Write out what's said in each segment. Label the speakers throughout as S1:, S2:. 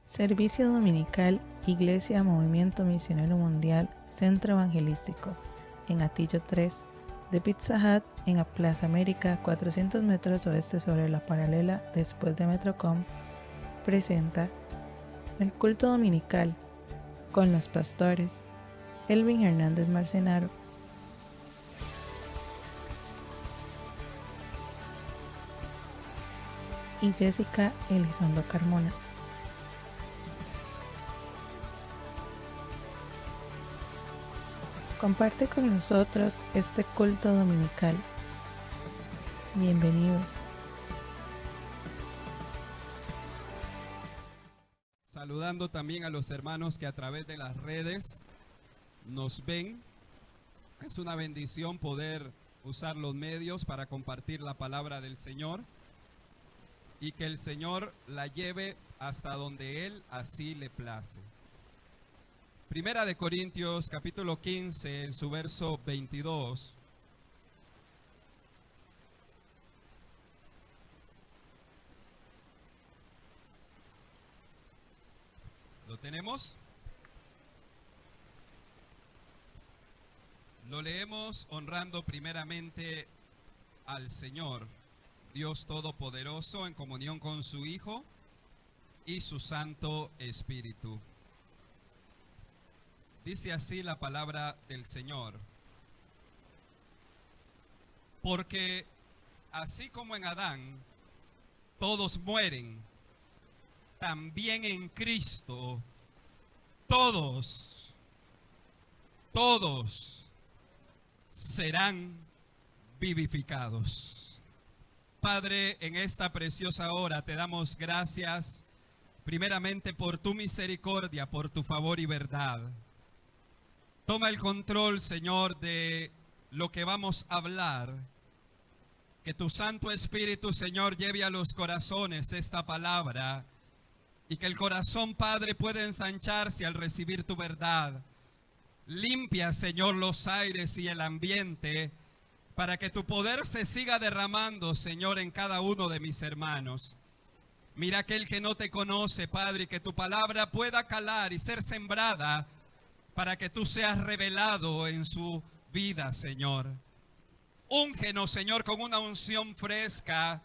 S1: Servicio Dominical, Iglesia Movimiento Misionero Mundial, Centro Evangelístico, en Atillo 3, de Pizza Hut, en Plaza América, 400 metros oeste sobre la paralela, después de Metrocom, presenta el culto dominical con los pastores Elvin Hernández Marcenaro, y Jessica Elizondo Carmona. Comparte con nosotros este culto dominical. Bienvenidos.
S2: Saludando también a los hermanos que a través de las redes nos ven. Es una bendición poder usar los medios para compartir la palabra del Señor y que el Señor la lleve hasta donde Él así le place. Primera de Corintios capítulo 15, en su verso 22. ¿Lo tenemos? Lo leemos honrando primeramente al Señor, Dios Todopoderoso, en comunión con su Hijo y su Santo Espíritu. Dice así la palabra del Señor. Porque así como en Adán todos mueren, también en Cristo todos serán vivificados. Padre, en esta preciosa hora te damos gracias primeramente por tu misericordia, por tu favor y verdad. Toma el control, Señor, de lo que vamos a hablar. Que tu Santo Espíritu, Señor, lleve a los corazones esta palabra y que el corazón, Padre, pueda ensancharse al recibir tu verdad. Limpia, Señor, los aires y el ambiente para que tu poder se siga derramando, Señor, en cada uno de mis hermanos. Mira aquel que no te conoce, Padre, y que tu palabra pueda calar y ser sembrada para que tú seas revelado en su vida, Señor. Úngenos, Señor, con una unción fresca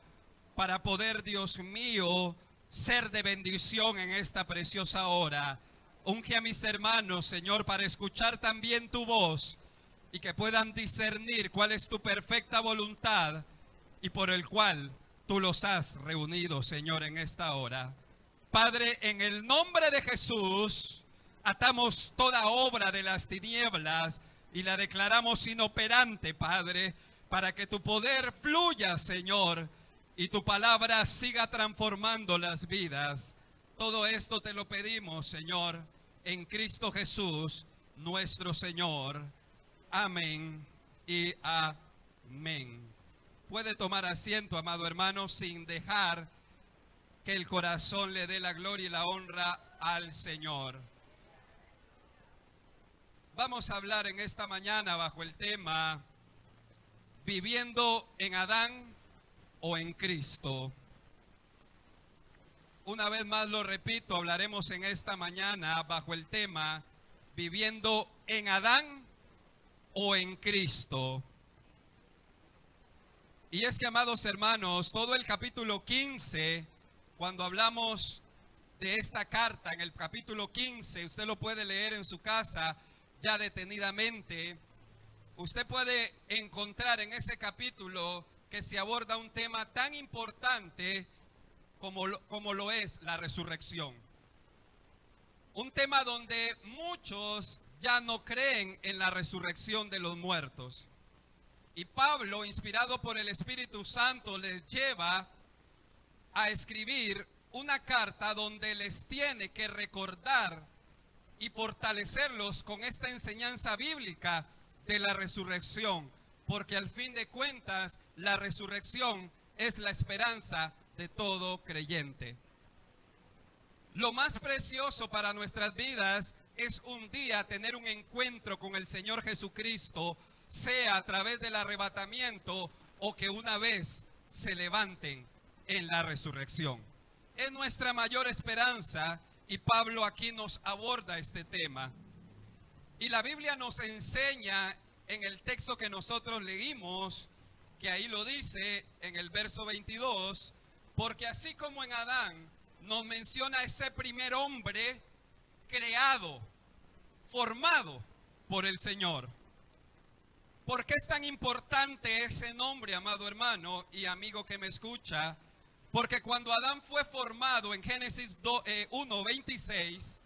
S2: para poder, Dios mío, ser de bendición en esta preciosa hora. Unge a mis hermanos, Señor, para escuchar también tu voz y que puedan discernir cuál es tu perfecta voluntad y por el cual tú los has reunido, Señor, en esta hora. Padre, en el nombre de Jesús, atamos toda obra de las tinieblas y la declaramos inoperante, Padre, para que tu poder fluya, Señor, y tu palabra siga transformando las vidas. Todo esto te lo pedimos, Señor, en Cristo Jesús, nuestro Señor. Amén y amén. Puede tomar asiento, amado hermano, sin dejar que el corazón le dé la gloria y la honra al Señor. Vamos a hablar en esta mañana bajo el tema viviendo en Adán o en Cristo. Una vez más lo repito, hablaremos en esta mañana bajo el tema viviendo en Adán o en Cristo. Y es que, amados hermanos, todo el capítulo 15, cuando hablamos de esta carta, en el capítulo 15, usted lo puede leer en su casa ya detenidamente, usted puede encontrar en ese capítulo que se aborda un tema tan importante como lo es la resurrección. Un tema donde muchos ya no creen en la resurrección de los muertos. Y Pablo, inspirado por el Espíritu Santo, les lleva a escribir una carta donde les tiene que recordar y fortalecerlos con esta enseñanza bíblica de la resurrección, porque al fin de cuentas la resurrección es la esperanza de todo creyente. Lo más precioso para nuestras vidas es un día tener un encuentro con el Señor Jesucristo, sea a través del arrebatamiento o que una vez se levanten en la resurrección. Es nuestra mayor esperanza Y Pablo aquí nos aborda este tema. Y la Biblia nos enseña en el texto que nosotros leímos, que ahí lo dice en el verso 22, porque así como en Adán nos menciona ese primer hombre creado, formado por el Señor. ¿Por qué es tan importante ese nombre, amado hermano y amigo que me escucha? Porque cuando Adán fue formado en Génesis 1:26,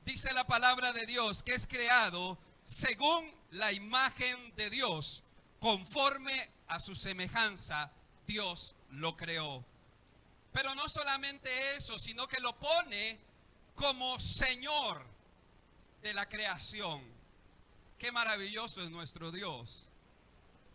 S2: dice la palabra de Dios que es creado según la imagen de Dios, conforme a su semejanza, Dios lo creó. Pero no solamente eso, sino que lo pone como Señor de la creación. Qué maravilloso es nuestro Dios.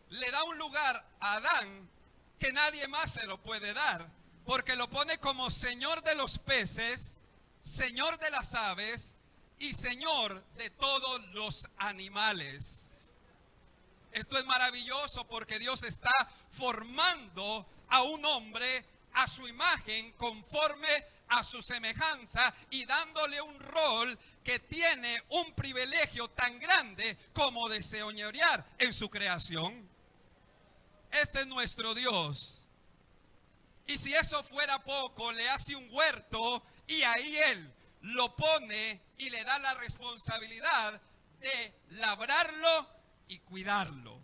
S2: Le da un lugar a Adán que nadie más se lo puede dar, porque lo pone como Señor de los peces, Señor de las aves y Señor de todos los animales. Esto es maravilloso porque Dios está formando a un hombre a su imagen, conforme a su semejanza, y dándole un rol que tiene un privilegio tan grande como de señorear en su creación. Este es nuestro Dios. Y si eso fuera poco, le hace un huerto y ahí Él lo pone y le da la responsabilidad de labrarlo y cuidarlo.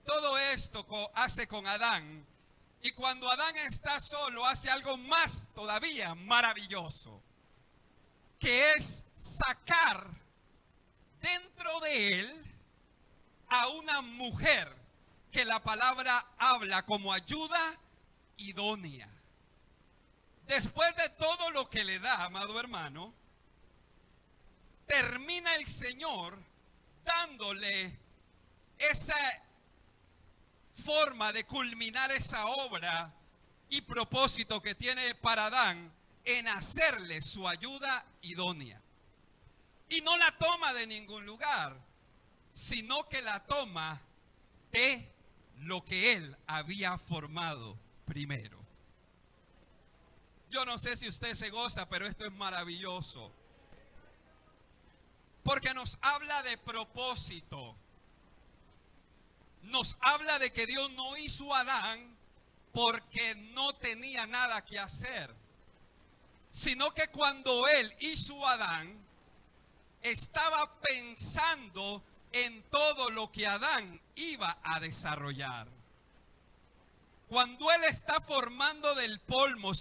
S2: Todo esto hace con Adán. Y cuando Adán está solo, hace algo más todavía maravilloso, que es sacar dentro de él a una mujer que la palabra habla como ayuda idónea. Después de todo lo que le da, amado hermano, termina el Señor dándole esa forma de culminar esa obra y propósito que tiene para Adán en hacerle su ayuda idónea. Y no la toma de ningún lugar, sino que la toma de lo que él había formado primero. Yo no sé si usted se goza, pero esto es maravilloso, porque nos habla de propósito. Nos habla de que Dios no hizo a Adán porque no tenía nada que hacer, sino que cuando Él hizo a Adán, estaba pensando en todo lo que Adán iba a desarrollar. Cuando Él está formando del polvo,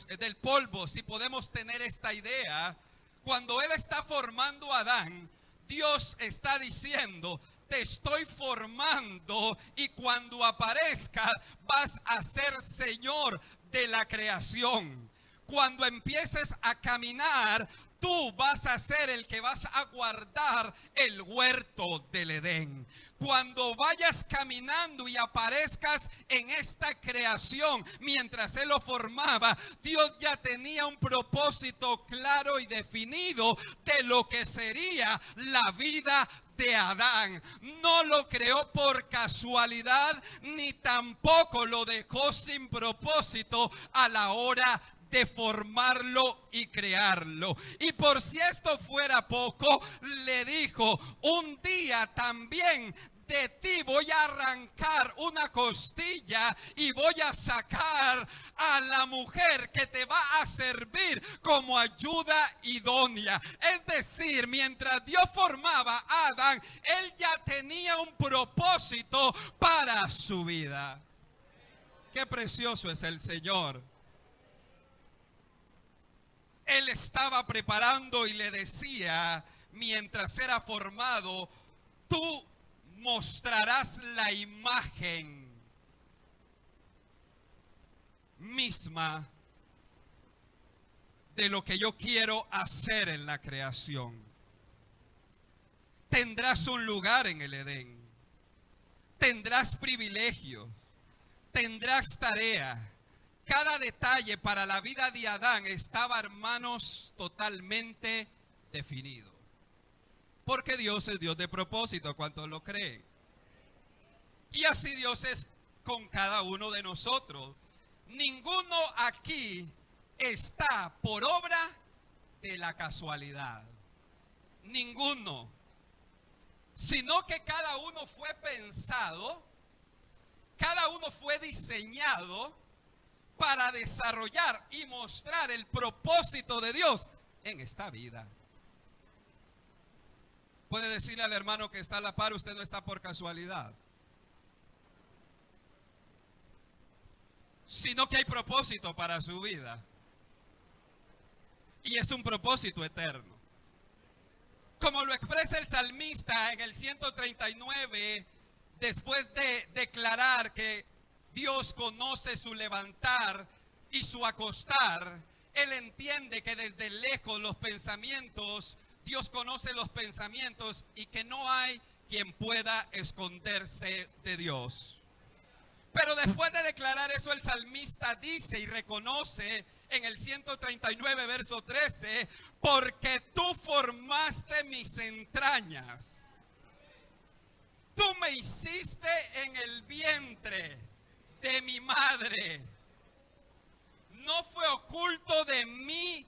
S2: si podemos tener esta idea, cuando Él está formando a Adán, Dios está diciendo: te estoy formando y cuando aparezcas vas a ser Señor de la creación. Cuando empieces a caminar, tú vas a ser el que vas a guardar el huerto del Edén. Cuando vayas caminando y aparezcas en esta creación, mientras Él lo formaba, Dios ya tenía un propósito claro y definido de lo que sería la vida de Adán. No lo creó por casualidad, ni tampoco lo dejó sin propósito a la hora de formarlo y crearlo. Y por si esto fuera poco, le dijo: un día también de ti voy a arrancar una costilla y voy a sacar a la mujer que te va a servir como ayuda idónea. Es decir, mientras Dios formaba a Adán, Él ya tenía un propósito para su vida. Qué precioso es el Señor. Él estaba preparando y le decía, mientras era formado: tú mostrarás la imagen misma de lo que yo quiero hacer en la creación. Tendrás un lugar en el Edén, tendrás privilegios, tendrás tarea. Cada detalle para la vida de Adán estaba, hermanos, totalmente definido. Porque Dios es Dios de propósito, ¿cuántos lo creen? Y así Dios es con cada uno de nosotros. Ninguno aquí está por obra de la casualidad. Ninguno. Sino que cada uno fue pensado, cada uno fue diseñado para desarrollar y mostrar el propósito de Dios en esta vida. Puede decirle al hermano que está a la par, usted no está por casualidad, sino que hay propósito para su vida. Y es un propósito eterno. Como lo expresa el salmista en el 139, después de declarar que Dios conoce su levantar y su acostar, él entiende que desde lejos los pensamientos, Dios conoce los pensamientos y que no hay quien pueda esconderse de Dios. Pero después de declarar eso, el salmista dice y reconoce en el 139 verso 13, porque tú formaste mis entrañas, tú me hiciste en el vientre de mi madre, no fue oculto de mí,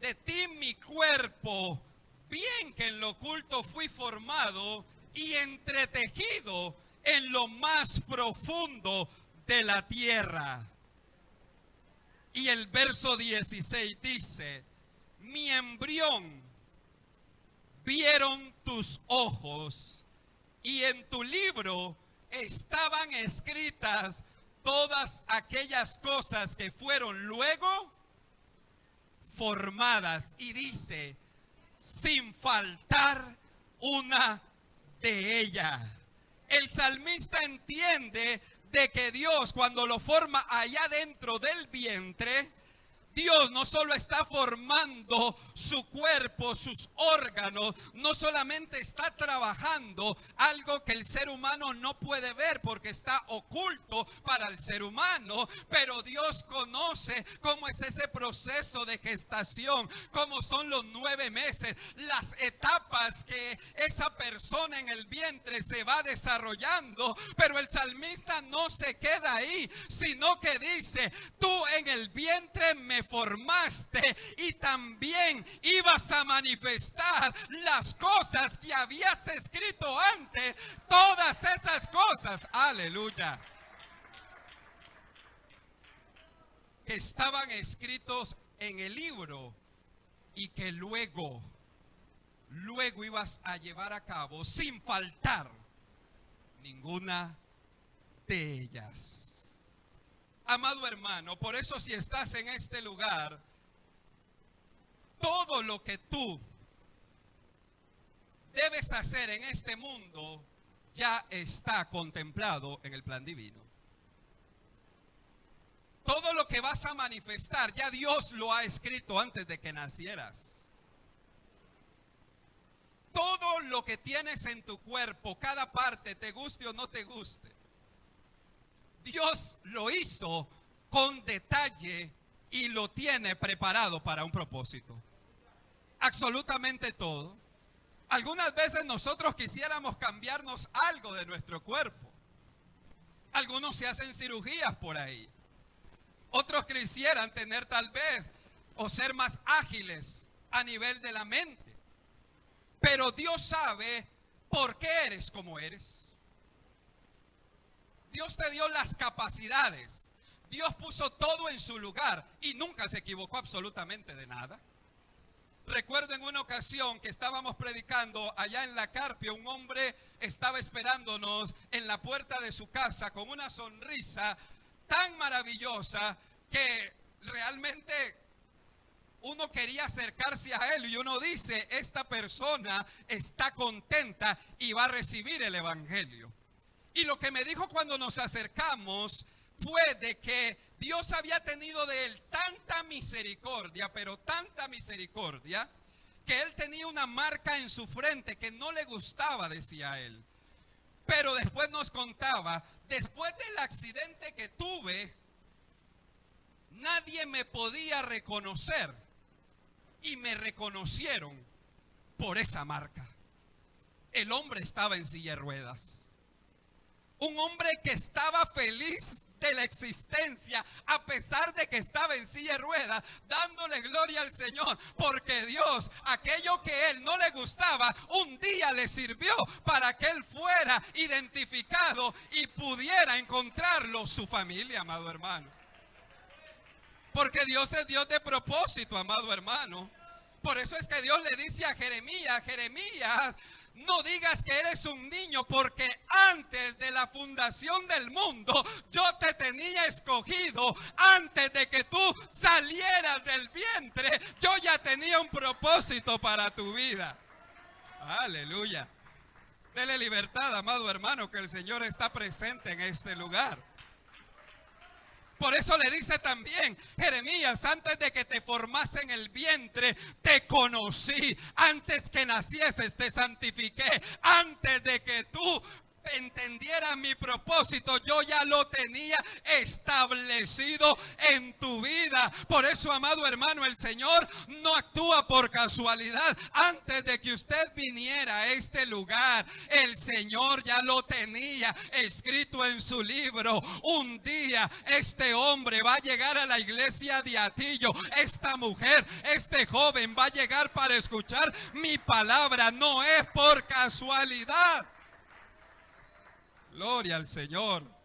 S2: de ti mi cuerpo, bien que en lo oculto fui formado y entretejido en lo más profundo de la tierra. Y el verso 16 dice, mi embrión vieron tus ojos y en tu libro estaban escritas todas aquellas cosas que fueron luego formadas. Y dice, sin faltar una de ellas. El salmista entiende de que Dios, cuando lo forma allá dentro del vientre, Dios no solo está formando su cuerpo, sus órganos, no solamente está trabajando algo que el ser humano no puede ver porque está oculto para el ser humano, pero Dios conoce cómo es ese proceso de gestación, cómo son los 9 meses, las etapas que esa persona en el vientre se va desarrollando, pero el salmista no se queda ahí, sino que dice, tú en el vientre me formaste y también ibas a manifestar las cosas que habías escrito antes, todas esas cosas, aleluya, que estaban escritos en el libro y que luego ibas a llevar a cabo sin faltar ninguna de ellas. Amado hermano, por eso si estás en este lugar, todo lo que tú debes hacer en este mundo ya está contemplado en el plan divino. Todo lo que vas a manifestar, ya Dios lo ha escrito antes de que nacieras. Todo lo que tienes en tu cuerpo, cada parte, te guste o no te guste, Dios lo hizo con detalle y lo tiene preparado para un propósito. Absolutamente todo. Algunas veces nosotros quisiéramos cambiarnos algo de nuestro cuerpo. Algunos se hacen cirugías por ahí. Otros quisieran tener tal vez o ser más ágiles a nivel de la mente. Pero Dios sabe por qué eres como eres. Dios te dio las capacidades. Dios puso todo en su lugar y nunca se equivocó absolutamente de nada. Recuerdo en una ocasión que estábamos predicando allá en La Carpio, un hombre estaba esperándonos en la puerta de su casa con una sonrisa tan maravillosa que realmente uno quería acercarse a él y uno dice, esta persona está contenta y va a recibir el evangelio. Y lo que me dijo cuando nos acercamos fue de que Dios había tenido de él tanta misericordia, pero tanta misericordia, que él tenía una marca en su frente que no le gustaba, decía él. Pero después nos contaba, después del accidente que tuve, nadie me podía reconocer y me reconocieron por esa marca. El hombre estaba en silla de ruedas. Un hombre que estaba feliz de la existencia, a pesar de que estaba en silla de ruedas, dándole gloria al Señor, porque Dios, aquello que a él no le gustaba, un día le sirvió para que él fuera identificado y pudiera encontrarlo su familia, amado hermano. Porque Dios es Dios de propósito, amado hermano. Por eso es que Dios le dice a Jeremías: Jeremías, no digas que eres un niño, porque antes de la fundación del mundo yo te tenía escogido. Antes de que tú salieras del vientre, yo ya tenía un propósito para tu vida. Aleluya. Dele libertad, amado hermano, que el Señor está presente en este lugar. Por eso le dice también: Jeremías, antes de que te formase en el vientre, te conocí. Antes que nacieses, te santifiqué. Antes de que tú entendieras mi propósito, yo ya lo tenía establecido en tu vida. Por eso, amado hermano, el Señor no actúa por casualidad. Antes de que usted viniera a este lugar, el Señor ya lo tenía escrito en su libro. Un día este hombre va a llegar a la iglesia de Atillo. Esta mujer, este joven va a llegar para escuchar mi palabra. No es por casualidad. Gloria al Señor.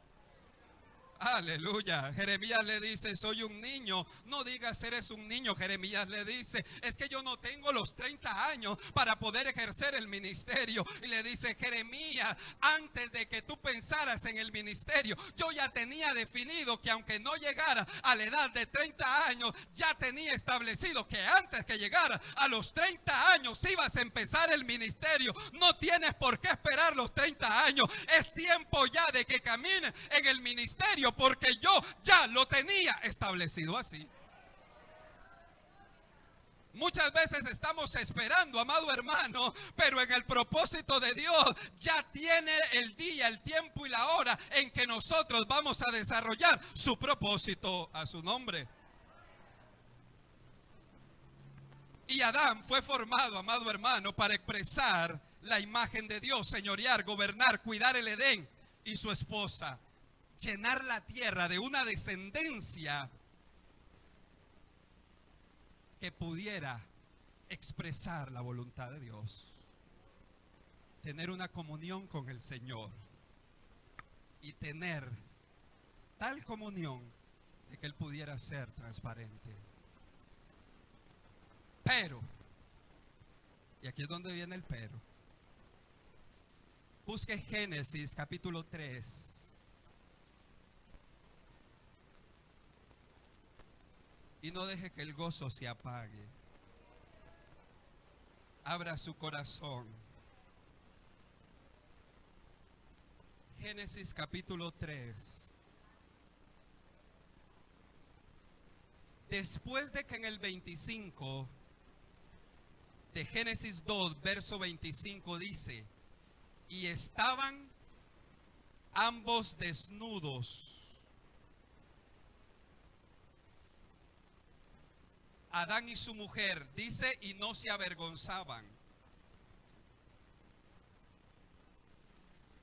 S2: Aleluya. Jeremías le dice: soy un niño. No digas eres un niño. Jeremías le dice: es que yo no tengo los 30 años para poder ejercer el ministerio. Y le dice: Jeremías, antes de que tú pensaras en el ministerio, yo ya tenía definido que aunque no llegara a la edad de 30 años, ya tenía establecido que antes que llegara a los 30 años ibas a empezar el ministerio. No tienes por qué esperar los 30 años. Es tiempo ya de que camines en el ministerio, porque yo ya lo tenía establecido así. Muchas veces estamos esperando, amado hermano, pero en el propósito de Dios ya tiene el día, el tiempo y la hora en que nosotros vamos a desarrollar su propósito a su nombre. Y Adán fue formado, amado hermano, para expresar la imagen de Dios, señorear, gobernar, cuidar el Edén y su esposa, llenar la tierra de una descendencia que pudiera expresar la voluntad de Dios, tener una comunión con el Señor y tener tal comunión de que Él pudiera ser transparente. Pero, y aquí es donde viene el pero, busque Génesis capítulo 3. Y no deje que el gozo se apague. Abra su corazón. Génesis capítulo 3. Después de que en el 25 de Génesis 2, verso 25 dice: y estaban ambos desnudos, Adán y su mujer, dice, y no se avergonzaban.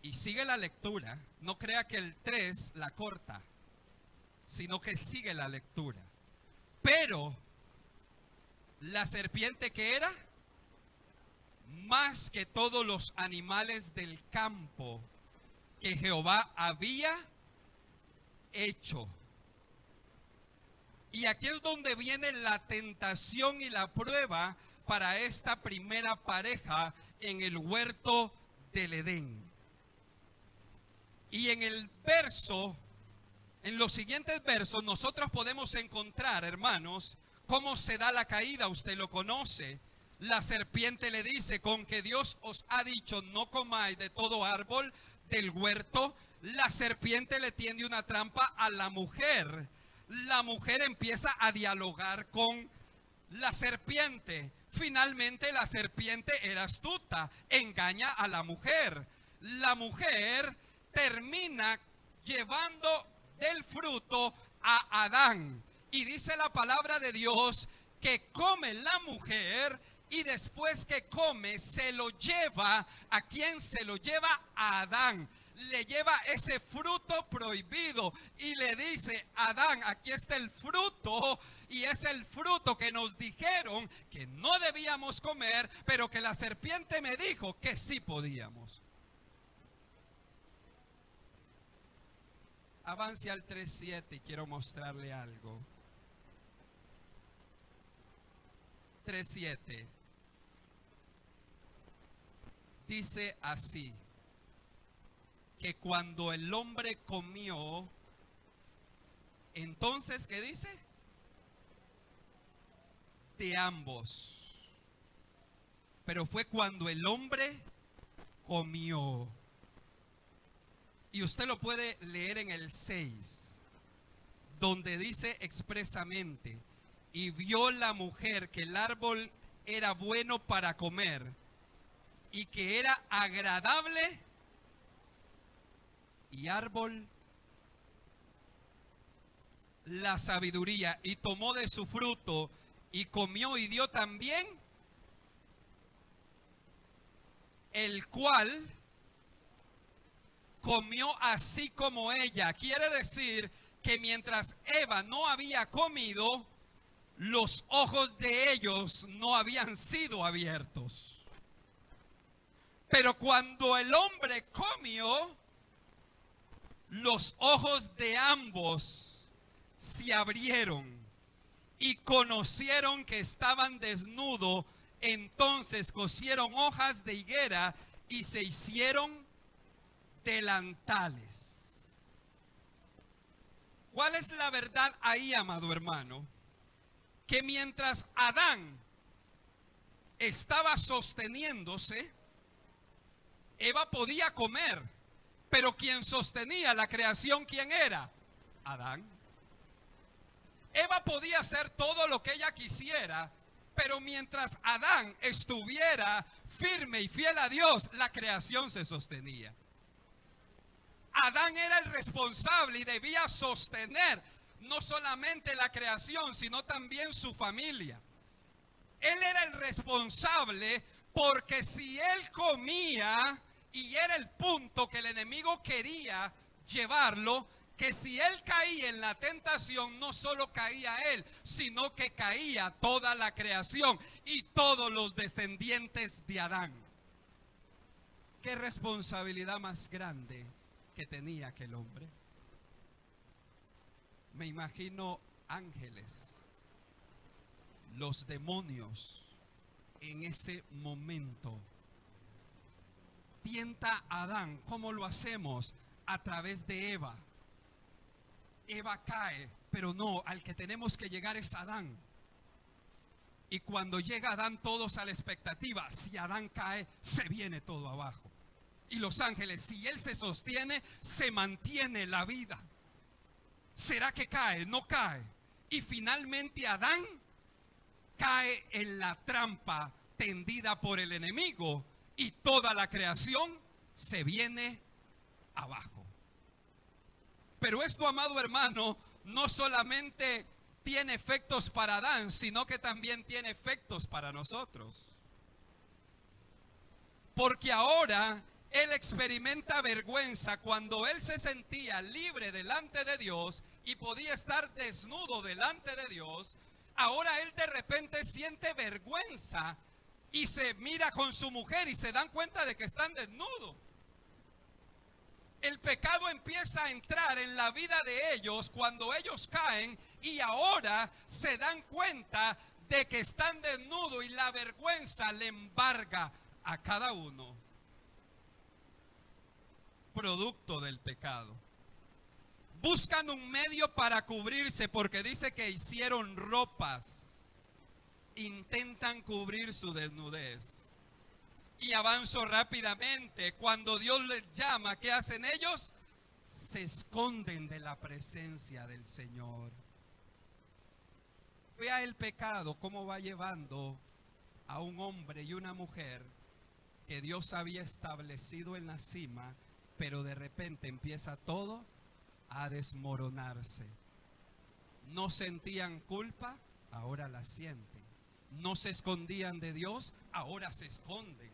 S2: Y sigue la lectura. No crea que el 3 la corta, sino que sigue la lectura. Pero la serpiente, que era más que todos los animales del campo que Jehová había hecho. Y aquí es donde viene la tentación y la prueba para esta primera pareja en el huerto del Edén. Y en el verso, en los siguientes versos, nosotros podemos encontrar, hermanos, cómo se da la caída. Usted lo conoce. La serpiente le dice: con que Dios os ha dicho no comáis de todo árbol del huerto. La serpiente le tiende una trampa a la mujer. La mujer empieza a dialogar con la serpiente. Finalmente la serpiente era astuta, engaña a la mujer. La mujer termina llevando del fruto a Adán. Y dice la palabra de Dios que come la mujer, y después que come se lo lleva. ¿A quién se lo lleva? A Adán. le lleva ese fruto prohibido y le dice: Adán, aquí está el fruto, y es el fruto que nos dijeron que no debíamos comer, pero que la serpiente me dijo que sí podíamos. Avance al 3:7 y quiero mostrarle algo. 3:7 dice así: que cuando el hombre comió, entonces, ¿qué dice? De ambos. Pero fue cuando el hombre comió. Y usted lo puede leer en el 6, donde dice expresamente: y vio la mujer que el árbol era bueno para comer y que era agradable y árbol la sabiduría, y tomó de su fruto y comió y dio también, el cual comió así como ella. Quiere decir que mientras Eva no había comido, los ojos de ellos no habían sido abiertos. Pero cuando el hombre comió, los ojos de ambos se abrieron y conocieron que estaban desnudos. Entonces cosieron hojas de higuera y se hicieron delantales. ¿Cuál es la verdad ahí, amado hermano? Que mientras Adán estaba sosteniéndose, Eva podía comer, pero quien sostenía la creación, ¿quién era? Adán. Eva podía hacer todo lo que ella quisiera, pero mientras Adán estuviera firme y fiel a Dios, la creación se sostenía. Adán era el responsable y debía sostener no solamente la creación, sino también su familia. Él era el responsable, porque si él comía, y era el punto que el enemigo quería llevarlo, que si él caía en la tentación, no solo caía él, sino que caía toda la creación y todos los descendientes de Adán. ¿Qué responsabilidad más grande que tenía aquel hombre? Me imagino ángeles, los demonios en ese momento. Tienta a Adán. ¿Cómo lo hacemos? A través de Eva. Eva cae, pero no, al que tenemos que llegar es Adán. Y cuando llega Adán, todos a la expectativa. Si Adán cae, se viene todo abajo. Y los ángeles, si él se sostiene, se mantiene la vida. ¿Será que cae? No cae. Y finalmente Adán cae en la trampa tendida por el enemigo, y toda la creación se viene abajo. Pero esto, amado hermano, no solamente tiene efectos para Adán, sino que también tiene efectos para nosotros. Porque ahora él experimenta vergüenza. Cuando él se sentía libre delante de Dios y podía estar desnudo delante de Dios, ahora él de repente siente vergüenza y se mira con su mujer y se dan cuenta de que están desnudos. El pecado empieza a entrar en la vida de ellos cuando ellos caen, y ahora se dan cuenta de que están desnudos, y la vergüenza le embarga a cada uno. Producto del pecado. Buscan un medio para cubrirse, porque dice que hicieron ropas. Intentan cubrir su desnudez. Y avanzo rápidamente. Cuando Dios les llama, ¿qué hacen ellos? Se esconden de la presencia del Señor. Vea el pecado cómo va llevando a un hombre y una mujer que Dios había establecido en la cima, pero de repente empieza todo a desmoronarse. No sentían culpa, ahora la sienten. No se escondían de Dios, ahora se esconden.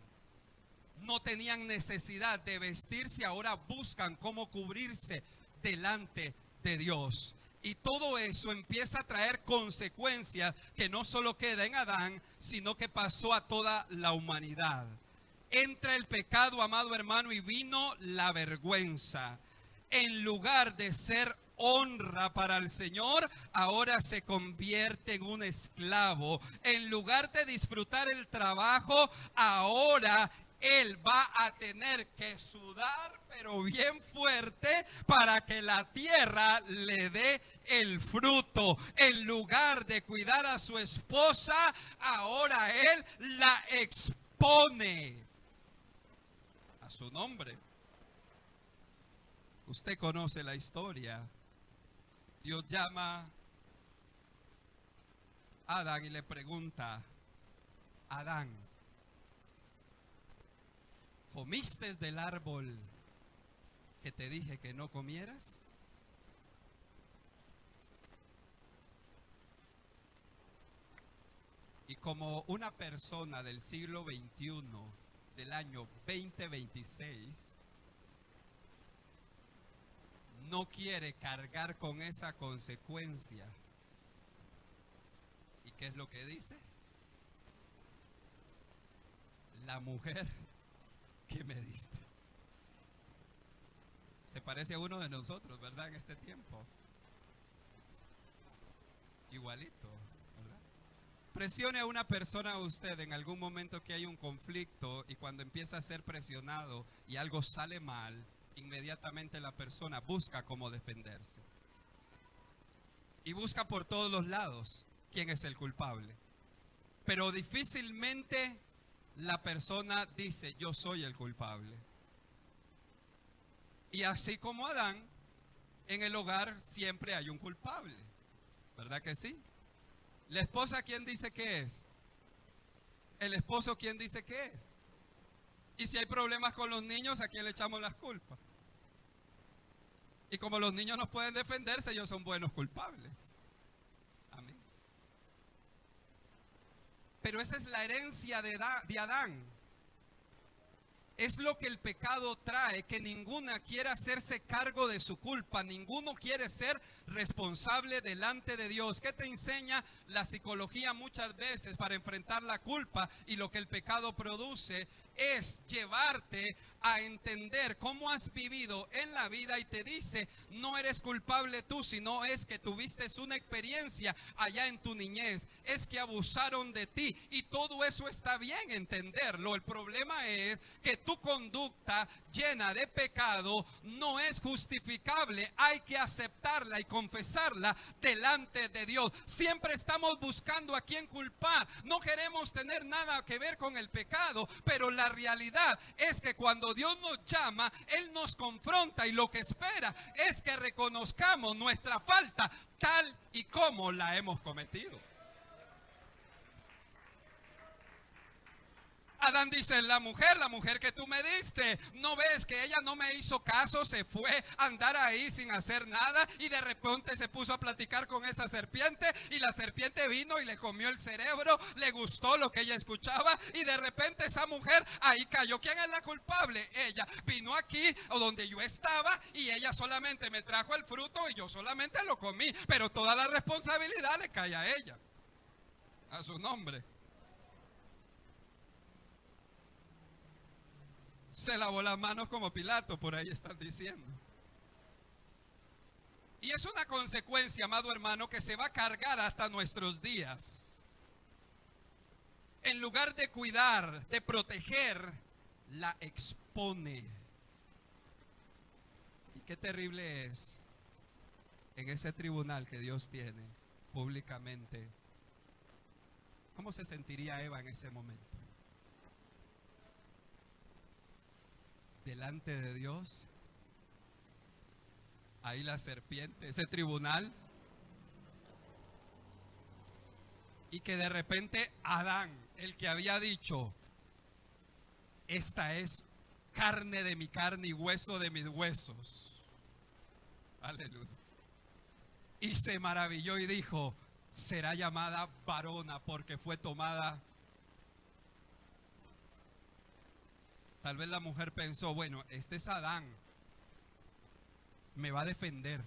S2: no tenían necesidad de vestirse, ahora buscan cómo cubrirse delante de Dios. Y todo eso empieza a traer consecuencias que no solo queda en Adán, sino que pasó a toda la humanidad. Entra el pecado, amado hermano, y vino la vergüenza. En lugar de ser honra para el Señor, ahora se convierte en un esclavo. En lugar de disfrutar el trabajo, ahora él va a tener que sudar, pero bien fuerte, para que la tierra le dé el fruto. En lugar de cuidar a su esposa, ahora él la expone a su nombre. Usted conoce la historia. Dios llama a Adán y le pregunta: Adán, ¿comiste del árbol que te dije que no comieras? Y como una persona del siglo XXI, del año 2026, no quiere cargar con esa consecuencia. ¿Y qué es lo que dice? La mujer que me diste. Se parece a uno de nosotros, ¿verdad? En este tiempo. Igualito, ¿verdad? Presione a una persona a usted en algún momento que hay un conflicto, y cuando empieza a ser presionado y algo sale mal, inmediatamente la persona busca cómo defenderse. Y busca por todos los lados quién es el culpable. Pero difícilmente la persona dice: yo soy el culpable. Y así como Adán, en el hogar siempre hay un culpable, ¿verdad que sí? La esposa, ¿quién dice que es? El esposo, ¿quién dice que es? Y si hay problemas con los niños, ¿a quién le echamos las culpas? Y como los niños no pueden defenderse, ellos son buenos culpables. Amén. Pero esa es la herencia de Adán. Es lo que el pecado trae, que ninguna quiere hacerse cargo de su culpa, ninguno quiere ser responsable delante de Dios. ¿Qué te enseña la psicología muchas veces para enfrentar la culpa? Y lo que el pecado produce es llevarte a entender cómo has vivido en la vida, y te dice: no eres culpable tú, sino es que tuviste una experiencia allá en tu niñez, es que abusaron de ti, y todo eso está bien entenderlo. El problema es que tu conducta llena de pecado no es justificable. Hay que aceptarla y confesarla delante de Dios. Siempre estamos buscando a quién culpar. No queremos tener nada que ver con el pecado, pero la realidad es que cuando Dios nos llama, Él nos confronta, y lo que espera es que reconozcamos nuestra falta tal y como la hemos cometido. Adán dice: la mujer que tú me diste, ¿no ves que ella no me hizo caso? Se fue a andar ahí sin hacer nada, y de repente se puso a platicar con esa serpiente, y la serpiente vino y le comió el cerebro. Le gustó lo que ella escuchaba, y de repente esa mujer ahí cayó. ¿Quién es la culpable? Ella. Vino aquí o donde yo estaba, y ella solamente me trajo el fruto y yo solamente lo comí, pero toda la responsabilidad le cae a ella, a su nombre. Se lavó las manos como Pilato, por ahí están diciendo. Y es una consecuencia, amado hermano, que se va a cargar hasta nuestros días. En lugar de cuidar, de proteger, la expone. Y qué terrible es en ese tribunal que Dios tiene públicamente. ¿Cómo se sentiría Eva en ese momento? Delante de Dios, ahí la serpiente, ese tribunal, y que de repente Adán, el que había dicho: esta es carne de mi carne y hueso de mis huesos, aleluya, y se maravilló y dijo: será llamada varona porque fue tomada Tal vez la mujer pensó, bueno, este es Adán, me va a defender.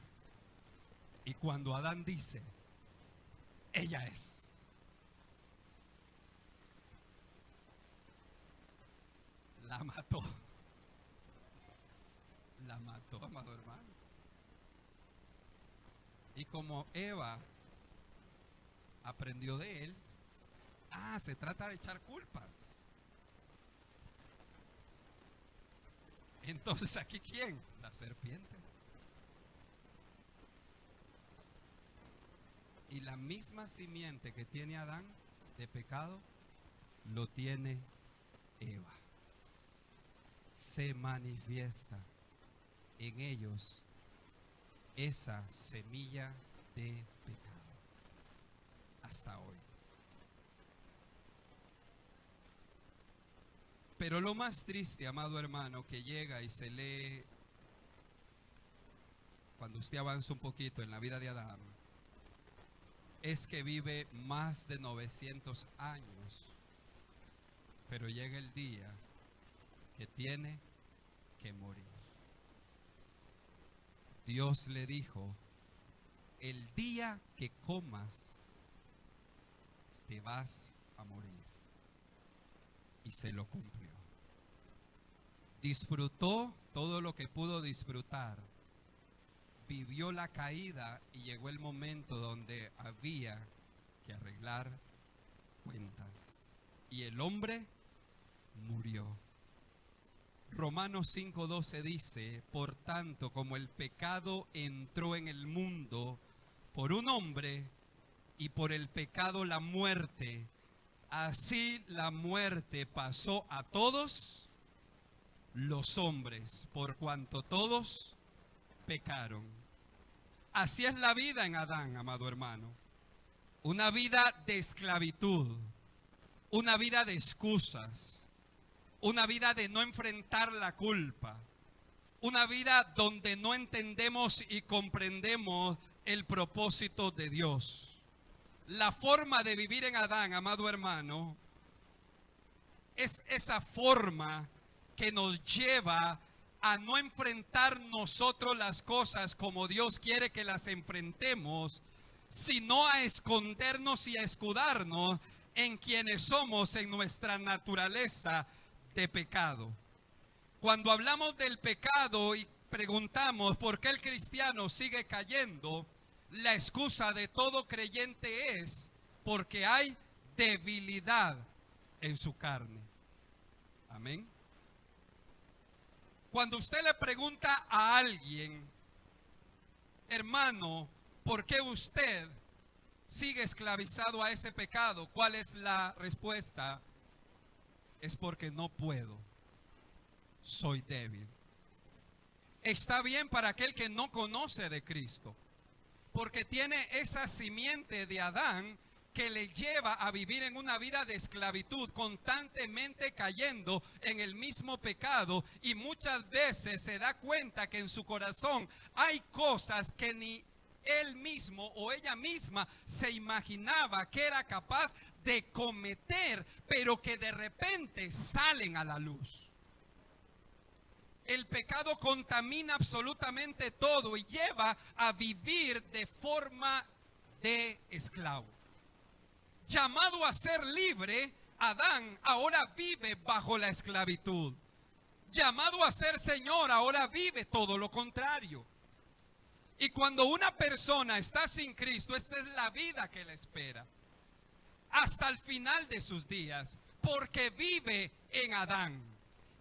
S2: Y cuando Adán dice, ella es. La mató. La mató, amado hermano. Y como Eva aprendió de él, se trata de echar culpas. Entonces, ¿aquí quién? La serpiente. Y la misma simiente que tiene Adán de pecado, lo tiene Eva. Se manifiesta en ellos esa semilla de pecado hasta hoy. Pero lo más triste, amado hermano, que llega y se lee cuando usted avanza un poquito en la vida de Adán, es que vive más de 900 años, pero llega el día que tiene que morir. Dios le dijo, el día que comas, te vas a morir. Y se lo cumplió. Disfrutó todo lo que pudo disfrutar. Vivió la caída y llegó el momento donde había que arreglar cuentas. Y el hombre murió. Romanos 5:12 dice, por tanto, como el pecado entró en el mundo por un hombre y por el pecado la muerte, así la muerte pasó a todos los hombres, por cuanto todos pecaron. Así es la vida en Adán, amado hermano. Una vida de esclavitud, una vida de excusas, una vida de no enfrentar la culpa, una vida donde no entendemos y comprendemos el propósito de Dios. La forma de vivir en Adán, amado hermano, es esa forma que nos lleva a no enfrentar nosotros las cosas como Dios quiere que las enfrentemos, sino a escondernos y a escudarnos en quienes somos en nuestra naturaleza de pecado. Cuando hablamos del pecado y preguntamos por qué el cristiano sigue cayendo, la excusa de todo creyente es porque hay debilidad en su carne. Amén. Cuando usted le pregunta a alguien, hermano, ¿por qué usted sigue esclavizado a ese pecado? ¿Cuál es la respuesta? Es porque no puedo, soy débil. Está bien para aquel que no conoce de Cristo, porque tiene esa simiente de Adán que le lleva a vivir en una vida de esclavitud, constantemente cayendo en el mismo pecado, y muchas veces se da cuenta que en su corazón hay cosas que ni él mismo o ella misma se imaginaba que era capaz de cometer, pero que de repente salen a la luz. El pecado contamina absolutamente todo y lleva a vivir de forma de esclavo. Llamado a ser libre, Adán ahora vive bajo la esclavitud. Llamado a ser Señor, ahora vive todo lo contrario. Y cuando una persona está sin Cristo, esta es la vida que le espera hasta el final de sus días, porque vive en Adán.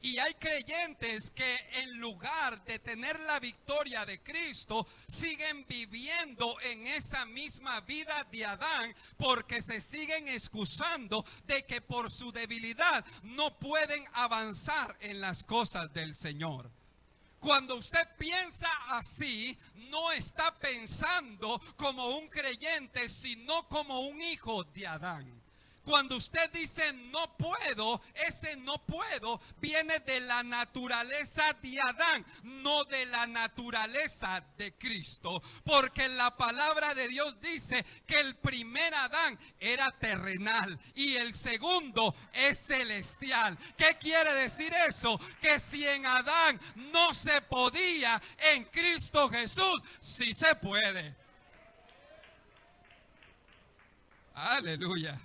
S2: Y hay creyentes que en lugar de tener la victoria de Cristo, siguen viviendo en esa misma vida de Adán, porque se siguen excusando de que por su debilidad no pueden avanzar en las cosas del Señor. Cuando usted piensa así, no está pensando como un creyente, sino como un hijo de Adán. Cuando usted dice no puedo, ese no puedo viene de la naturaleza de Adán, no de la naturaleza de Cristo. Porque la palabra de Dios dice que el primer Adán era terrenal y el segundo es celestial. ¿Qué quiere decir eso? Que si en Adán no se podía, en Cristo Jesús sí se puede. Aleluya.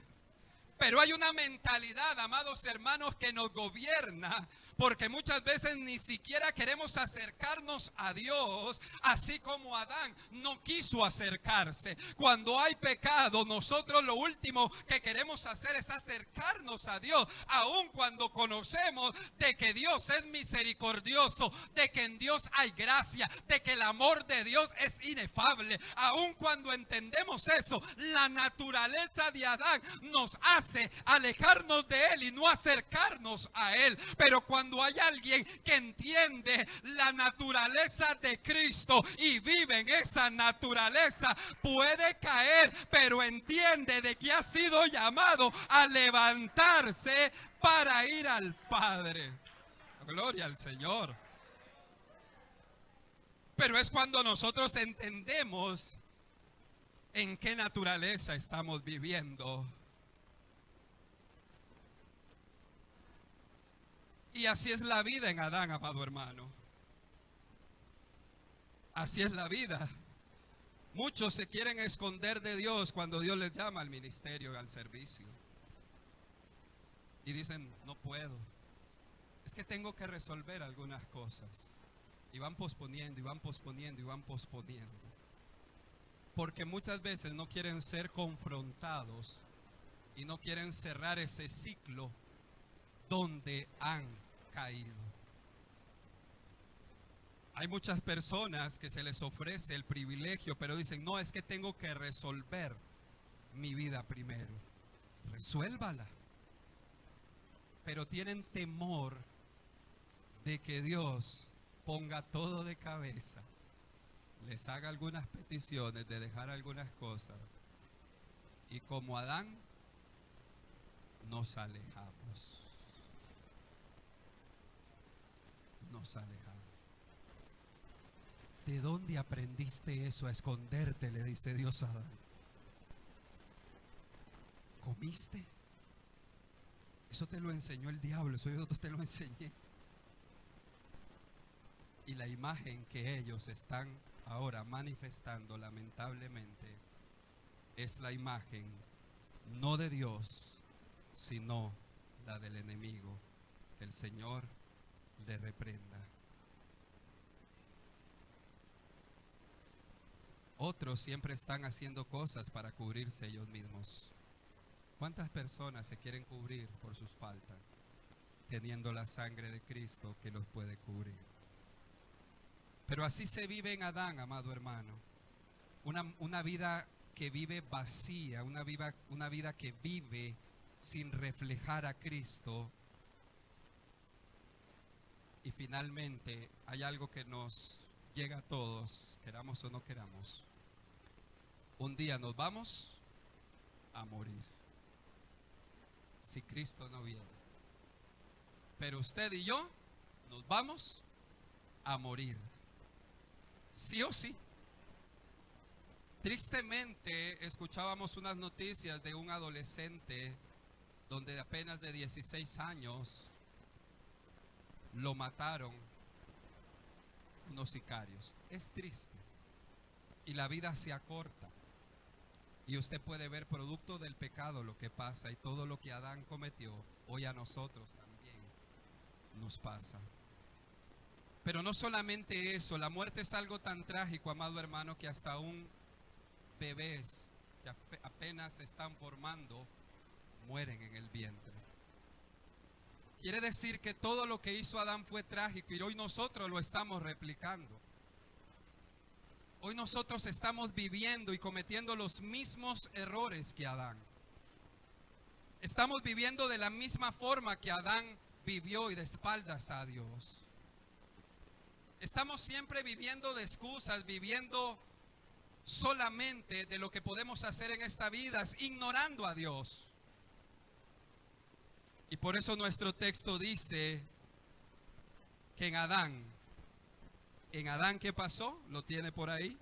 S2: Pero hay una mentalidad, amados hermanos, que nos gobierna, porque muchas veces ni siquiera queremos acercarnos a Dios, así como Adán no quiso acercarse. Cuando hay pecado, nosotros lo último que queremos hacer es acercarnos a Dios, aun cuando conocemos de que Dios es misericordioso, de que en Dios hay gracia, de que el amor de Dios es inefable. Aun cuando entendemos eso, la naturaleza de Adán nos hace alejarnos de Él y no acercarnos a Él. Pero cuando hay alguien que entiende la naturaleza de Cristo y vive en esa naturaleza, puede caer, pero entiende de que ha sido llamado a levantarse para ir al Padre. Gloria al Señor. Pero es cuando nosotros entendemos en qué naturaleza estamos viviendo. Y así es la vida en Adán, amado hermano. Así es la vida. Muchos se quieren esconder de Dios cuando Dios les llama al ministerio y al servicio. Y dicen, no puedo. Es que tengo que resolver algunas cosas. Y van posponiendo, y van posponiendo, y van posponiendo. Porque muchas veces no quieren ser confrontados y no quieren cerrar ese ciclo donde han caído. Hay muchas personas que se les ofrece el privilegio, pero dicen, no, es que tengo que resolver mi vida primero. Resuélvala. Pero tienen temor de que Dios ponga todo de cabeza, les haga algunas peticiones de dejar algunas cosas, y como Adán nos alejamos. Nos alejamos. ¿De dónde aprendiste eso, a esconderte? Le dice Dios a Adán. ¿Comiste? Eso te lo enseñó el diablo, eso yo te lo enseñé. Y la imagen que ellos están ahora manifestando, lamentablemente, es la imagen no de Dios, sino la del enemigo. Que el Señor le reprenda. Otros siempre están haciendo cosas para cubrirse ellos mismos. ¿Cuántas personas se quieren cubrir por sus faltas, teniendo la sangre de Cristo que los puede cubrir? Pero así se vive en Adán, amado hermano. Una vida que vive vacía, una vida que vive sin reflejar a Cristo. Y finalmente hay algo que nos llega a todos, queramos o no queramos. Un día nos vamos a morir, si Cristo no viene. Pero usted y yo nos vamos a morir, sí o sí. Tristemente escuchábamos unas noticias de un adolescente donde apenas de 16 años lo mataron unos sicarios. Es triste. Y la vida se acorta. Y usted puede ver producto del pecado lo que pasa, y todo lo que Adán cometió, hoy a nosotros también nos pasa. Pero no solamente eso, la muerte es algo tan trágico, amado hermano, que hasta un bebés que apenas se están formando mueren en el vientre. Quiere decir que todo lo que hizo Adán fue trágico y hoy nosotros lo estamos replicando. Hoy nosotros estamos viviendo y cometiendo los mismos errores que Adán. Estamos viviendo de la misma forma que Adán vivió y de espaldas a Dios. Estamos siempre viviendo de excusas, viviendo solamente de lo que podemos hacer en esta vida, ignorando a Dios. Y por eso nuestro texto dice que en Adán, ¿qué pasó? ¿Lo tiene por ahí?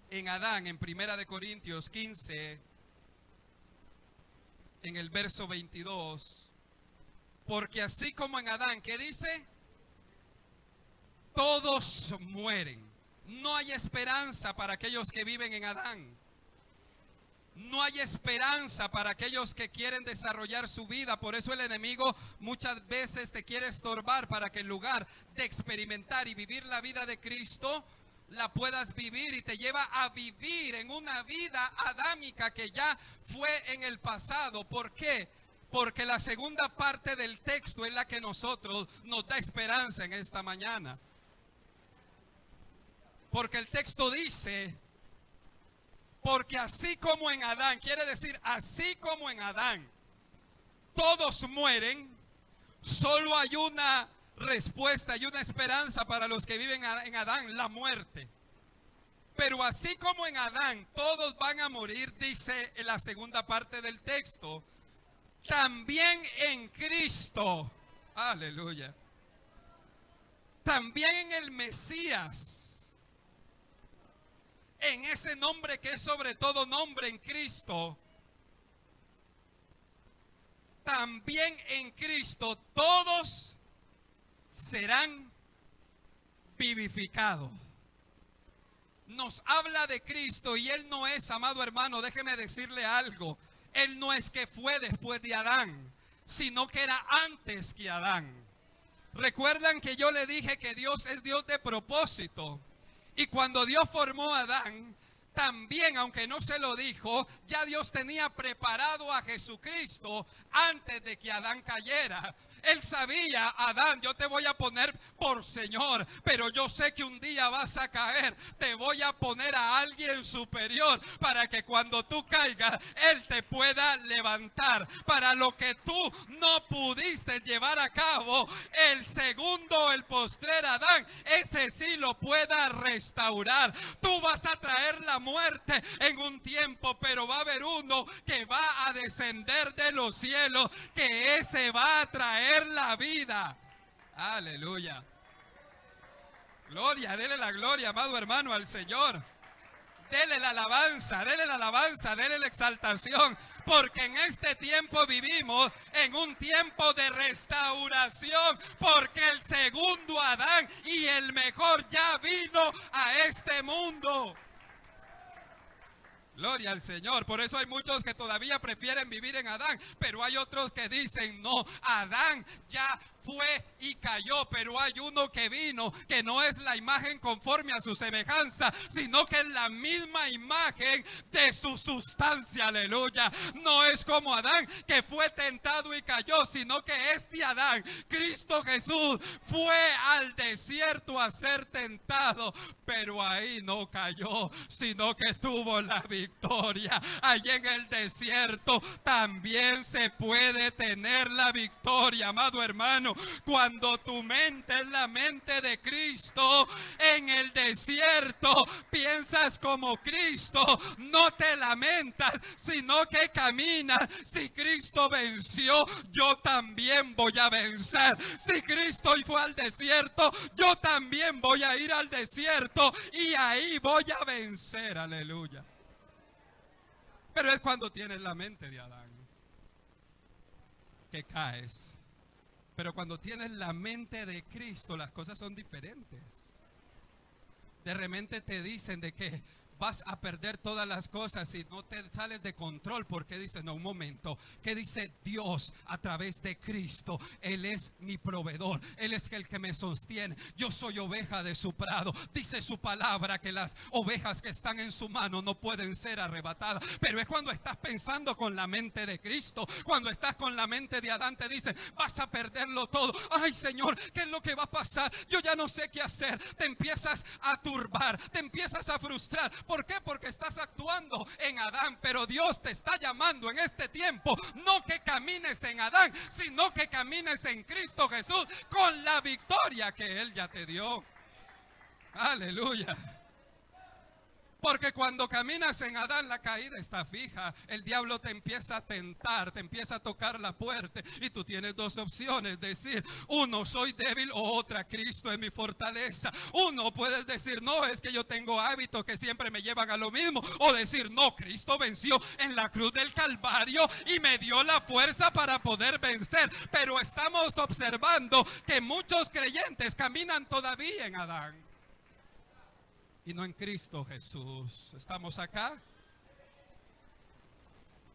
S2: En Adán, en 1 Corintios 15, en el verso 22, porque así como en Adán, ¿qué dice? Todos mueren. No hay esperanza para aquellos que viven en Adán. No hay esperanza para aquellos que quieren desarrollar su vida. Por eso el enemigo muchas veces te quiere estorbar para que en lugar de experimentar y vivir la vida de Cristo, la puedas vivir, y te lleva a vivir en una vida adámica que ya fue en el pasado. ¿Por qué? Porque la segunda parte del texto es la que nos da esperanza en esta mañana. Porque el texto dice, porque así como en Adán, quiere decir así como en Adán, todos mueren, solo hay una respuesta y una esperanza para los que viven en Adán, la muerte. Pero así como en Adán todos van a morir, dice en la segunda parte del texto, también en Cristo, aleluya, también en el Mesías, en ese nombre que es sobre todo nombre, en Cristo, también en Cristo todos serán vivificados. Nos habla de Cristo y Él no es, amado hermano, déjeme decirle algo, Él no es que fue después de Adán, sino que era antes que Adán. Recuerdan que yo le dije que Dios es Dios de propósito, y cuando Dios formó a Adán, también, aunque no se lo dijo, ya Dios tenía preparado a Jesucristo antes de que Adán cayera. Él sabía, Adán, yo te voy a poner por Señor, pero yo sé que un día vas a caer. Te voy a poner a alguien superior para que cuando tú caigas, Él te pueda levantar. Para lo que tú no pudiste llevar a cabo, el segundo, el postrer Adán, ese sí lo pueda restaurar. Tú vas a traer la muerte en un tiempo, pero va a haber uno que va a descender de los cielos, que ese va a traer la vida. Aleluya. Gloria, dele la gloria, amado hermano, al Señor. Dele la alabanza, dele la alabanza, dele la exaltación, porque en este tiempo vivimos en un tiempo de restauración, porque el segundo Adán y el mejor ya vino a este mundo. Gloria al Señor. Por eso hay muchos que todavía prefieren vivir en Adán, pero hay otros que dicen, no, Adán ya fue y cayó, pero hay uno que vino, que no es la imagen conforme a su semejanza, sino que es la misma imagen de su sustancia, aleluya. No es como Adán, que fue tentado y cayó, sino que este Adán, Cristo Jesús, fue al desierto a ser tentado, pero ahí no cayó, sino que tuvo la victoria. Allí en el desierto también se puede tener la victoria, amado hermano. Cuando tu mente es la mente de Cristo, en el desierto piensas como Cristo, no te lamentas, sino que caminas. Si Cristo venció, yo también voy a vencer. Si Cristo fue al desierto, yo también voy a ir al desierto y ahí voy a vencer, aleluya. Pero es cuando tienes la mente de Adán que caes. Pero cuando tienes la mente de Cristo, las cosas son diferentes. De repente te dicen de que vas a perder todas las cosas y no te sales de control, porque dices, no, un momento, ¿qué dice Dios a través de Cristo? Él es mi proveedor, Él es el que me sostiene, yo soy oveja de su prado. Dice su palabra que las ovejas que están en su mano no pueden ser arrebatadas. Pero es cuando estás pensando con la mente de Cristo, cuando estás con la mente de Adán, te dicen, vas a perderlo todo. Ay, Señor, ¿qué es lo que va a pasar? Yo ya no sé qué hacer. Te empiezas a turbar, te empiezas a frustrar. ¿Por qué? Porque estás actuando en Adán, pero Dios te está llamando en este tiempo, no que camines en Adán, sino que camines en Cristo Jesús con la victoria que Él ya te dio. Aleluya. Porque cuando caminas en Adán, la caída está fija. El diablo te empieza a tentar, te empieza a tocar la puerta. Y tú tienes dos opciones. Decir, uno, soy débil, o otra, Cristo es mi fortaleza. Uno, puedes decir, no, es que yo tengo hábitos que siempre me llevan a lo mismo. O decir, no, Cristo venció en la cruz del Calvario y me dio la fuerza para poder vencer. Pero estamos observando que muchos creyentes caminan todavía en Adán y no en Cristo Jesús. ¿Estamos acá?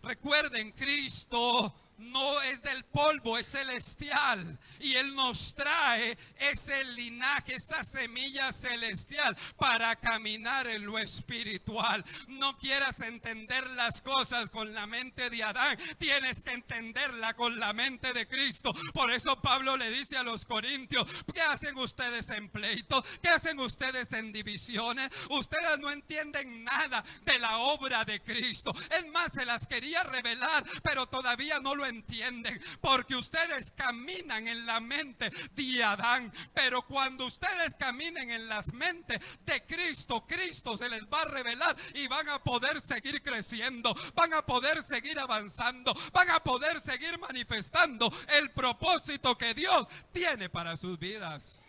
S2: Recuerden, Cristo no es del polvo, es celestial. Y Él nos trae ese linaje, esa semilla celestial para caminar en lo espiritual. No quieras entender las cosas con la mente de Adán, tienes que entenderla con la mente de Cristo. Por eso Pablo le dice a los corintios, ¿qué hacen ustedes en pleito? ¿Qué hacen ustedes en divisiones? Ustedes no entienden nada de la obra de Cristo. Es más, se las quería revelar, pero todavía no lo entienden, porque ustedes caminan en la mente de Adán. Pero cuando ustedes caminen en las mentes de Cristo, Cristo se les va a revelar y van a poder seguir creciendo, van a poder seguir avanzando, van a poder seguir manifestando el propósito que Dios tiene para sus vidas.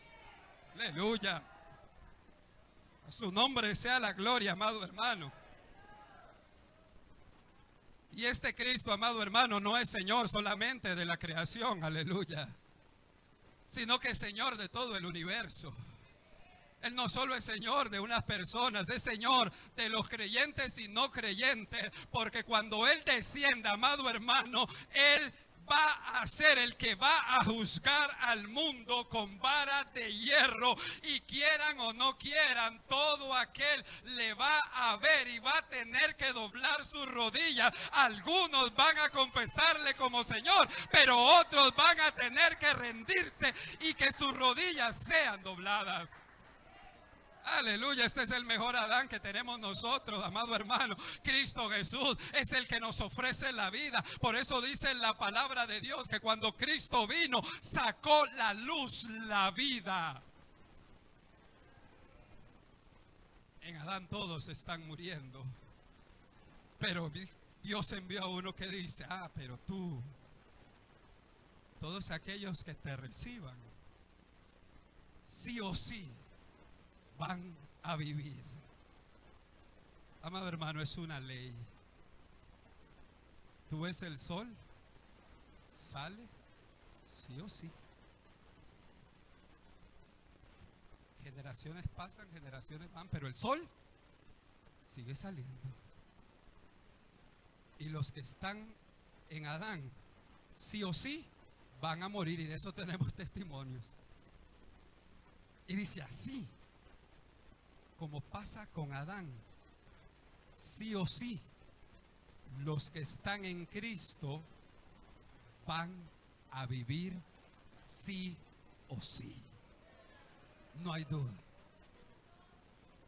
S2: Aleluya. A su nombre sea la gloria, amado hermano. Y este Cristo, amado hermano, no es Señor solamente de la creación, aleluya, sino que es Señor de todo el universo. Él no solo es Señor de unas personas, es Señor de los creyentes y no creyentes, porque cuando Él descienda, amado hermano, Él va a ser el que va a juzgar al mundo con vara de hierro, y quieran o no quieran, todo aquel le va a ver y va a tener que doblar sus rodillas. Algunos van a confesarle como Señor, pero otros van a tener que rendirse y que sus rodillas sean dobladas. Aleluya, este es el mejor Adán que tenemos nosotros, amado hermano. Cristo Jesús es el que nos ofrece la vida. Por eso dice la palabra de Dios que cuando Cristo vino, sacó la luz, la vida. En Adán todos están muriendo, pero Dios envió a uno que dice, pero tú, todos aquellos que te reciban, sí o sí van a vivir. Amado hermano, es una ley. Tú ves el sol, sale sí o sí. Generaciones pasan, generaciones van, pero el sol sigue saliendo. Y los que están en Adán, sí o sí, van a morir, y de eso tenemos testimonios. Y dice así, como pasa con Adán, sí o sí, los que están en Cristo van a vivir sí o sí. No hay duda.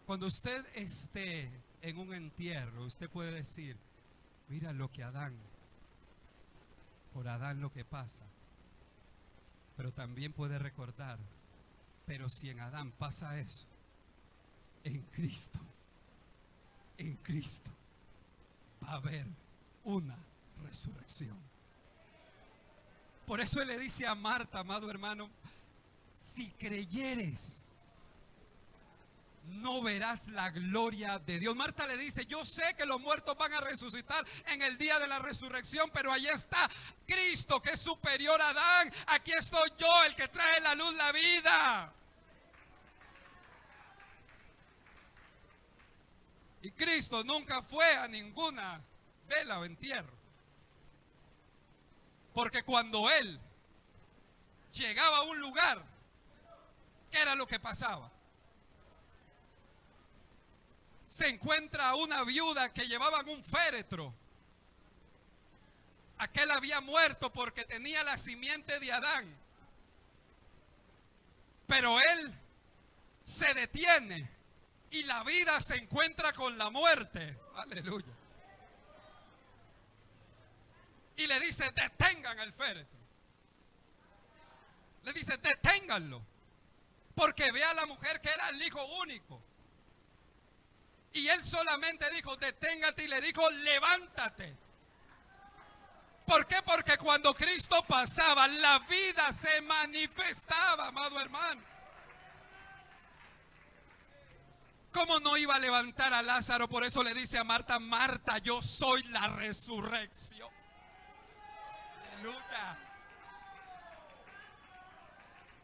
S2: Cuando usted esté en un entierro, usted puede decir, mira lo que Adán, por Adán lo que pasa. Pero también puede recordar, pero si en Adán pasa eso, en Cristo va a haber una resurrección. Por eso Él le dice a Marta, amado hermano, si creyeres, no verás la gloria de Dios. Marta le dice, yo sé que los muertos van a resucitar en el día de la resurrección, pero ahí está Cristo, que es superior a Adán. Aquí estoy yo, el que trae la luz, la vida. Y Cristo nunca fue a ninguna vela o entierro, porque cuando Él llegaba a un lugar, ¿qué era lo que pasaba? Se encuentra a una viuda que llevaban un féretro. Aquel había muerto porque tenía la simiente de Adán, pero Él se detiene y la vida se encuentra con la muerte. Aleluya. Y le dice, detengan el féretro. Le dice, deténganlo, porque ve a la mujer que era el hijo único. Y él solamente dijo, deténgate, y le dijo, levántate. ¿Por qué? Porque cuando Cristo pasaba, la vida se manifestaba, amado hermano. ¿Cómo no iba a levantar a Lázaro? Por eso le dice a Marta, Marta, yo soy la resurrección. Aleluya.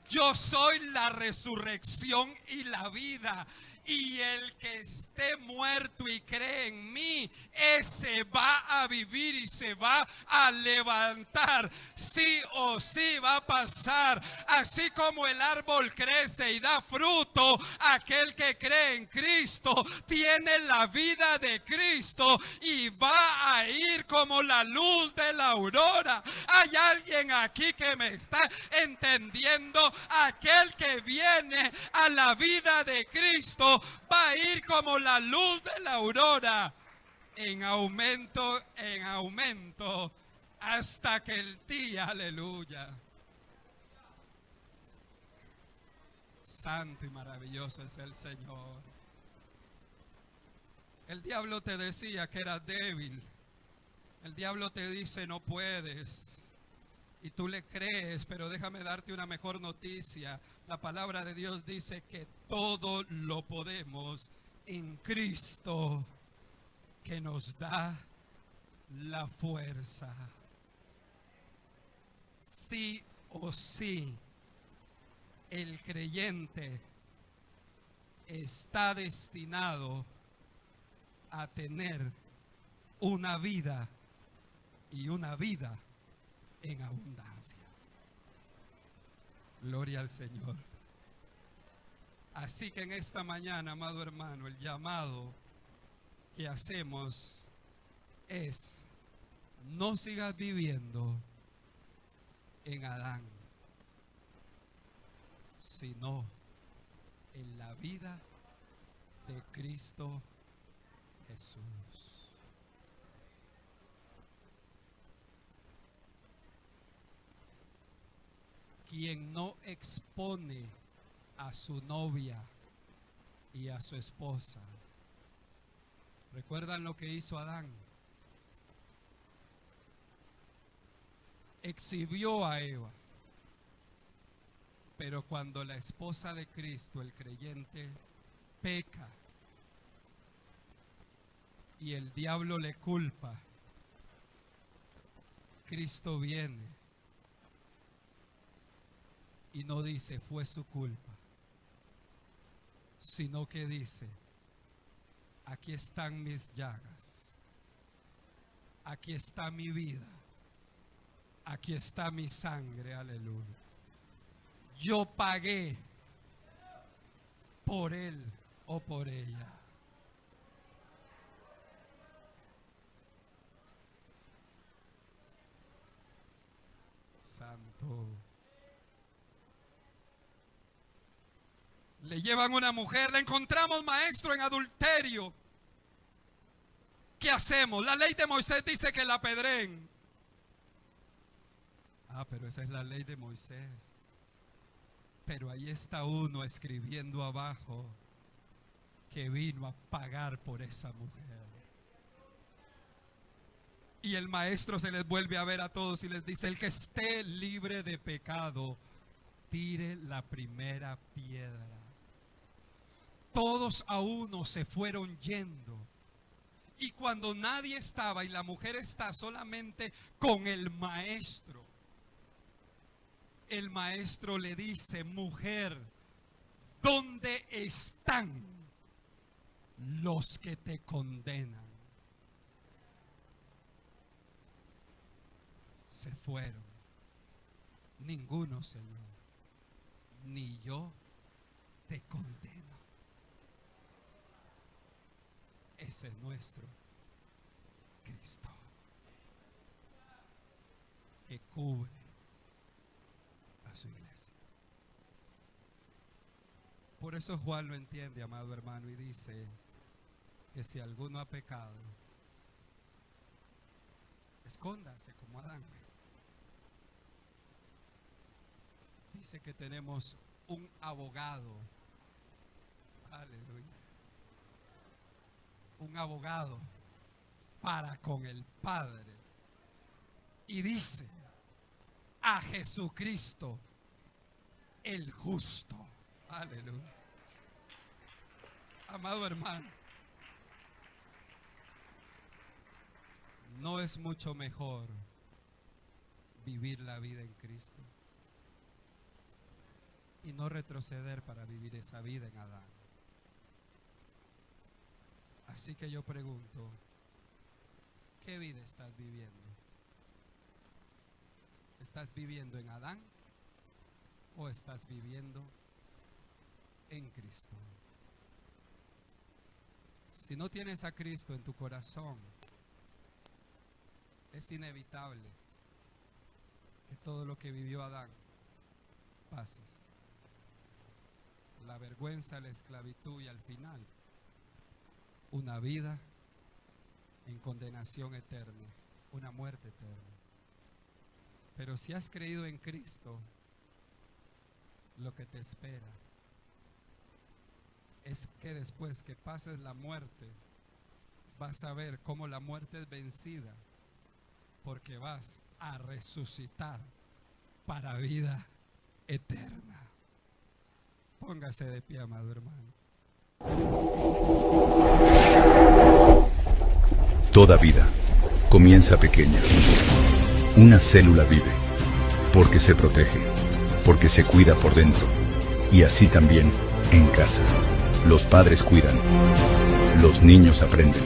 S2: Yo soy la resurrección y la vida. Y el que esté muerto y cree en mí, ese va a vivir y se va a levantar. Sí o sí va a pasar. Así como el árbol crece y da fruto, aquel que cree en Cristo tiene la vida de Cristo y va a ir como la luz de la aurora. Hay alguien aquí que me está entendiendo. Aquel que viene a la vida de Cristo va a ir como la luz de la aurora, en aumento, hasta que el día, aleluya. Santo y maravilloso es el Señor. El diablo te decía que eras débil. El diablo te dice no puedes. Y tú le crees, pero déjame darte una mejor noticia. La palabra de Dios dice que todo lo podemos en Cristo, que nos da la fuerza. Sí o sí, el creyente está destinado a tener una vida, y una vida en abundancia. Gloria al Señor. Así que en esta mañana, amado hermano, el llamado que hacemos es: no sigas viviendo en Adán, sino en la vida de Cristo Jesús. Quien no expone a su novia y a su esposa. ¿Recuerdan lo que hizo Adán? Exhibió a Eva. Pero cuando la esposa de Cristo, el creyente, peca y el diablo le culpa, Cristo viene y no dice fue su culpa, sino que dice: aquí están mis llagas, aquí está mi vida, aquí está mi sangre, aleluya. Yo pagué por él o por ella. Santo. Le llevan una mujer, la encontramos, maestro, en adulterio. ¿Qué hacemos? La ley de Moisés dice que la apedreen. Ah, pero esa es la ley de Moisés. Pero ahí está uno escribiendo abajo que vino a pagar por esa mujer. Y el maestro se les vuelve a ver a todos y les dice: el que esté libre de pecado, tire la primera piedra. Todos a uno se fueron yendo. Y cuando nadie estaba y la mujer está solamente con el maestro, el maestro le dice: mujer, ¿dónde están los que te condenan? Se fueron. Ninguno, Señor, ni yo te condeno. Ese es nuestro Cristo, que cubre a su iglesia. Por eso Juan lo entiende, amado hermano, y dice que si alguno ha pecado, escóndase como Adán. Dice que tenemos un abogado, aleluya, un abogado para con el Padre y dice: a Jesucristo el justo. Aleluya. Amado hermano, ¿no es mucho mejor vivir la vida en Cristo y no retroceder para vivir esa vida en Adán? Así que yo pregunto, ¿qué vida estás viviendo? ¿Estás viviendo en Adán o estás viviendo en Cristo? Si no tienes a Cristo en tu corazón, es inevitable que todo lo que vivió Adán pases. La vergüenza, la esclavitud y al final una vida en condenación eterna, una muerte eterna. Pero si has creído en Cristo, lo que te espera es que después que pases la muerte, vas a ver cómo la muerte es vencida, porque vas a resucitar para vida eterna. Póngase de pie, amado hermano.
S3: Toda vida comienza pequeña. Una célula vive porque se protege, porque se cuida por dentro. Y así también en casa. Los padres cuidan, los niños aprenden.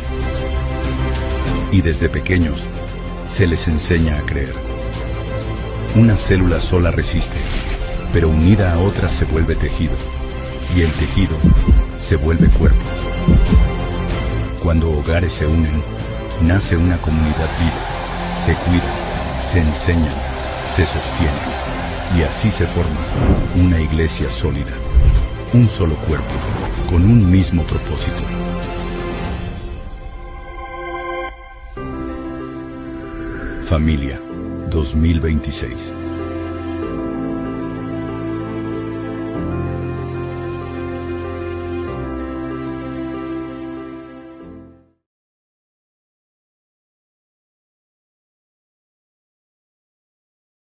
S3: Y desde pequeños se les enseña a creer. Una célula sola resiste, pero unida a otras se vuelve tejido. Y el tejido se vuelve cuerpo. Cuando hogares se unen, nace una comunidad viva. Se cuidan, se enseñan, se sostienen. Y así se forma una iglesia sólida. Un solo cuerpo, con un mismo propósito. Familia 2026.